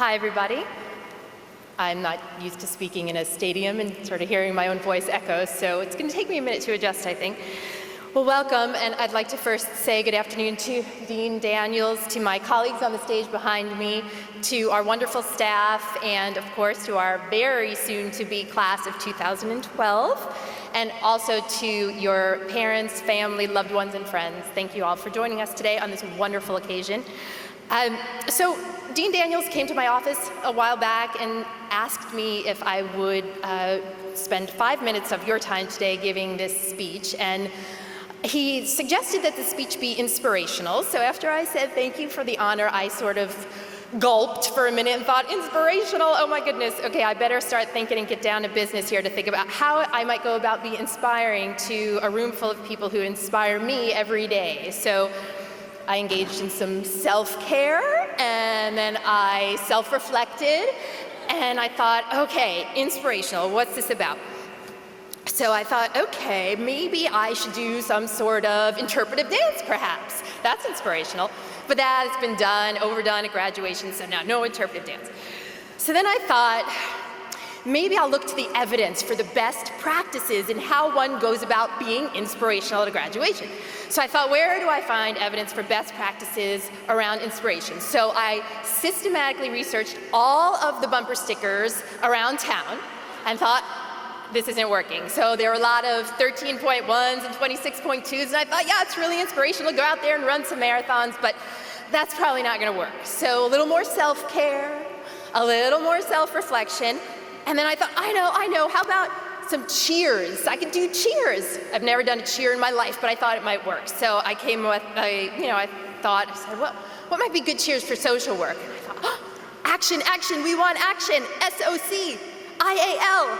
Hi, everybody. I'm not used to speaking in a stadium and sort of hearing my own voice echo, so it's going to take me a minute to adjust, I think. Well, welcome, and I'd like to first say good afternoon to Dean Daniels, to my colleagues on the stage behind me, to our wonderful staff, and of course to our very soon-to-be class of 2012, and also to your parents, family, loved ones, and friends. Thank you all for joining us today on this wonderful occasion. So Dean Daniels came to my office a while back and asked me if I would spend 5 minutes of your time today giving this speech, and he suggested that the speech be inspirational. So after I said thank you for the honor, I sort of gulped for a minute and thought, inspirational, oh my goodness, okay, I better start thinking and get down to business here to think about how I might go about being inspiring to a room full of people who inspire me every day. So I engaged in some self-care, and then I self-reflected, and I thought, okay, inspirational, what's this about? So I thought, okay, maybe I should do some sort of interpretive dance, perhaps. That's inspirational. But that has been done, overdone at graduation, so now no interpretive dance. So then I thought, maybe I'll look to the evidence for the best practices in how one goes about being inspirational at a graduation. So I thought, where do I find evidence for best practices around inspiration? So I systematically researched all of the bumper stickers around town and thought, this isn't working. So there were a lot of 13.1s and 26.2s, and I thought, yeah, it's really inspirational to go out there and run some marathons, but that's probably not gonna work. So a little more self-care, a little more self-reflection, and then I thought, I know, how about some cheers? I could do cheers. I've never done a cheer in my life, but I thought it might work. So I came with, I said, well, what might be good cheers for social work? And I thought, oh, action, we want action, SOC-IAL.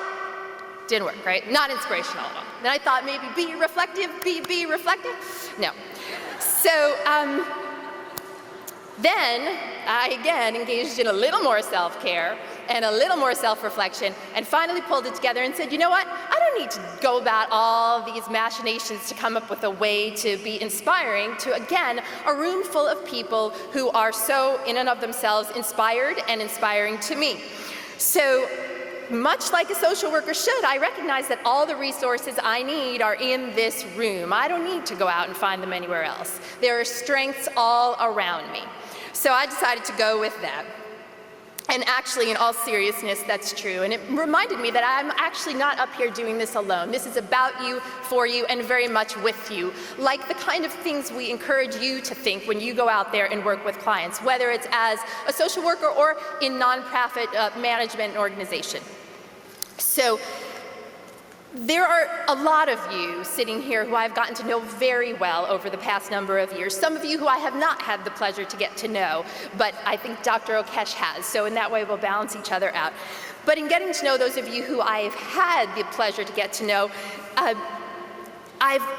Didn't work, right? Not inspirational at all. Then I thought maybe be reflective, be reflective. No. So then I again engaged in a little more self-care and a little more self-reflection, and finally pulled it together and said, you know what? I don't need to go about all these machinations to come up with a way to be inspiring to, again, a room full of people who are so, in and of themselves, inspired and inspiring to me. So, much like a social worker should, I recognize that all the resources I need are in this room. I don't need to go out and find them anywhere else. There are strengths all around me. So I decided to go with that. And actually, in all seriousness, that's true. And it reminded me that I'm actually not up here doing this alone. This is about you, for you, and very much with you. Like the kind of things we encourage you to think when you go out there and work with clients, whether it's as a social worker or in nonprofit management and organization. So there are a lot of you sitting here who I've gotten to know very well over the past number of years. Some of you who I have not had the pleasure to get to know, but I think Dr. Okesh has, so in that way we'll balance each other out. But in getting to know those of you who I've had the pleasure to get to know,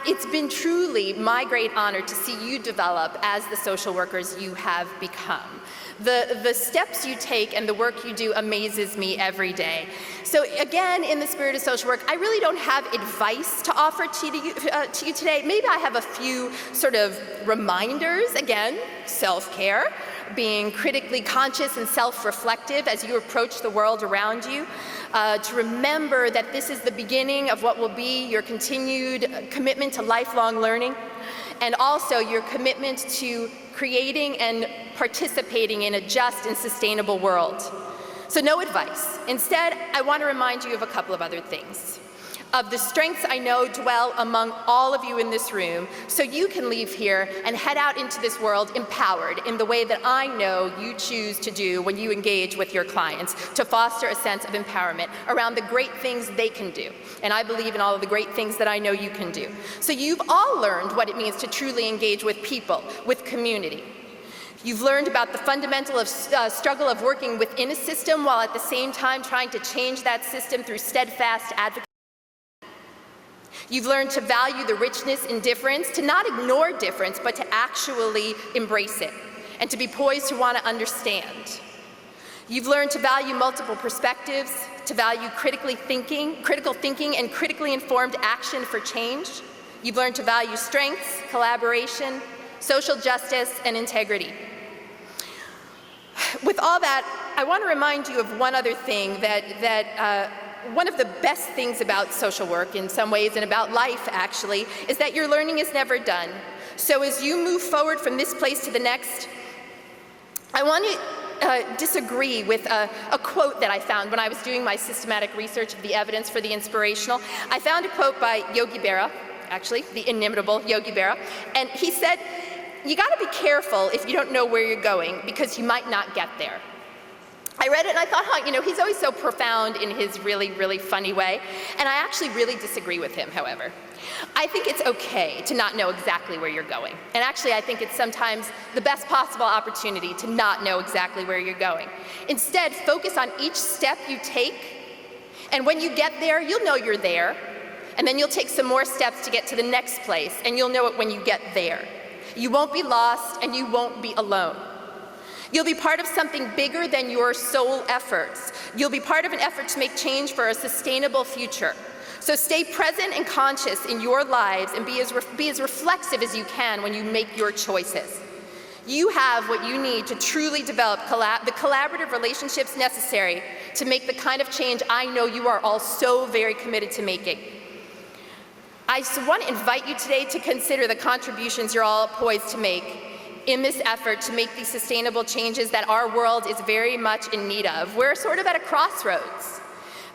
it's been truly my great honor to see you develop as the social workers you have become. The steps you take and the work you do amazes me every day. So again, in the spirit of social work, I really don't have advice to offer to you today. Maybe I have a few sort of reminders, again, self-care, being critically conscious and self-reflective as you approach the world around you, to remember that this is the beginning of what will be your continued commitment to lifelong learning, and also your commitment to creating and participating in a just and sustainable world. So no advice. Instead, I want to remind you of a couple of other things. Of the strengths I know dwell among all of you in this room, so you can leave here and head out into this world empowered in the way that I know you choose to do when you engage with your clients, to foster a sense of empowerment around the great things they can do. And I believe in all of the great things that I know you can do. So you've all learned what it means to truly engage with people, with community. You've learned about the fundamental struggle of working within a system while at the same time trying to change that system through steadfast advocacy. You've learned to value the richness in difference, to not ignore difference, but to actually embrace it, and to be poised to want to understand. You've learned to value multiple perspectives, to value critical thinking and critically informed action for change. You've learned to value strengths, collaboration, social justice, and integrity. With all that, I want to remind you of one other thing that one of the best things about social work in some ways, and about life actually, is that your learning is never done. So as you move forward from this place to the next, I want to disagree with a quote that I found when I was doing my systematic research of the evidence for the inspirational. I found a quote by Yogi Berra, actually, the inimitable Yogi Berra, and he said, "You got to be careful if you don't know where you're going, because you might not get there." I read it and I thought, he's always so profound in his really, really funny way, and I actually really disagree with him, however. I think it's okay to not know exactly where you're going. And actually, I think it's sometimes the best possible opportunity to not know exactly where you're going. Instead, focus on each step you take, and when you get there, you'll know you're there, and then you'll take some more steps to get to the next place, and you'll know it when you get there. You won't be lost, and you won't be alone. You'll be part of something bigger than your sole efforts. You'll be part of an effort to make change for a sustainable future. So stay present and conscious in your lives, and be as reflexive as you can when you make your choices. You have what you need to truly develop the collaborative relationships necessary to make the kind of change I know you are all so very committed to making. I want to invite you today to consider the contributions you're all poised to make in this effort to make these sustainable changes that our world is very much in need of. We're sort of at a crossroads.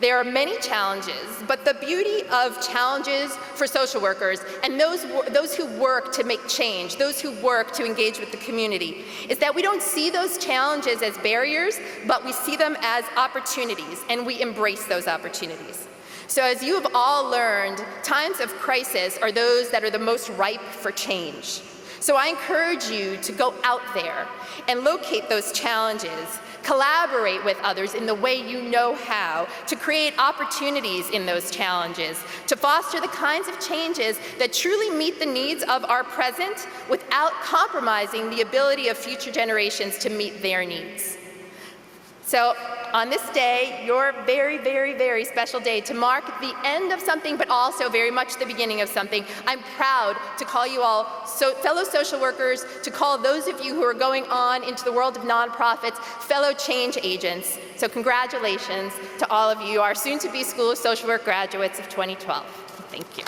There are many challenges, but the beauty of challenges for social workers and those who work to make change, those who work to engage with the community, is that we don't see those challenges as barriers, but we see them as opportunities, and we embrace those opportunities. So as you have all learned, times of crisis are those that are the most ripe for change. So I encourage you to go out there and locate those challenges, collaborate with others in the way you know how, to create opportunities in those challenges, to foster the kinds of changes that truly meet the needs of our present without compromising the ability of future generations to meet their needs. So on this day, your very, very, very special day, to mark the end of something, but also very much the beginning of something, I'm proud to call you all fellow social workers, to call those of you who are going on into the world of nonprofits fellow change agents. So congratulations to all of you, our soon-to-be School of Social Work graduates of 2012. Thank you.